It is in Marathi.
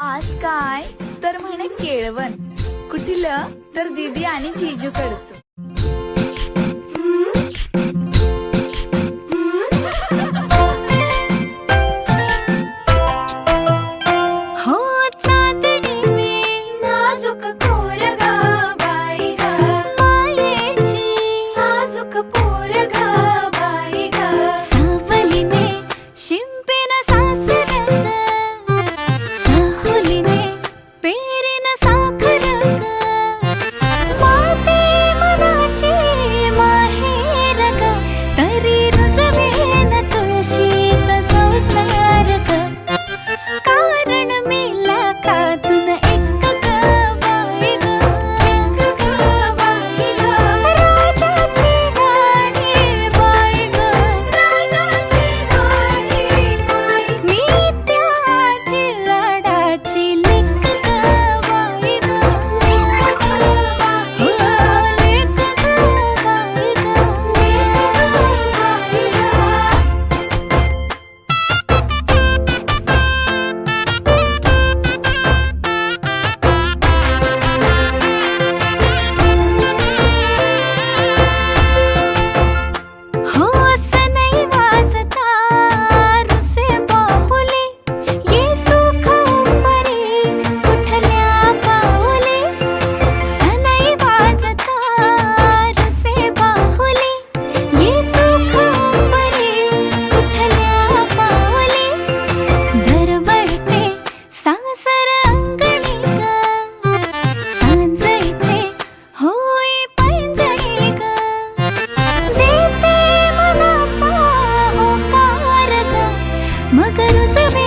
आज काय तर म्हणे केळवण, कुठलं तर दीदी आणि जीजू कडचं. हो चांदणी मी नाजूक पोरगा बाई ग, मायेची साजूक पोरगा बाई ग, सावलीने शिंपीन सासरं ग, चाहुलीने पेरीन साखर ग, माते मनाची माहेर ग, तरी रुजवेन तुळशीत संसार ग, कारण मिला कातून एक ग बाई ग, एक ग बाई ग, राजाची राणी बाई ग, राजाची राणी बाई, मी त्या लाडाची लेक ग बाई ग, लेक ग बाई ग, लेक ग बाई ग, लेक ग बाई ग. हो सनई वाजता रुसे बाहुले, ये सुख परी कुठल्या पाऊले, सनई वाजता रुसे बाहुले, ये सुख परी कुठल्या पाऊले, दरवळते सासर अंगणी ग, सांजळते होई पैंजणी ग, देते मनाचा होकार ग, मग रुजवे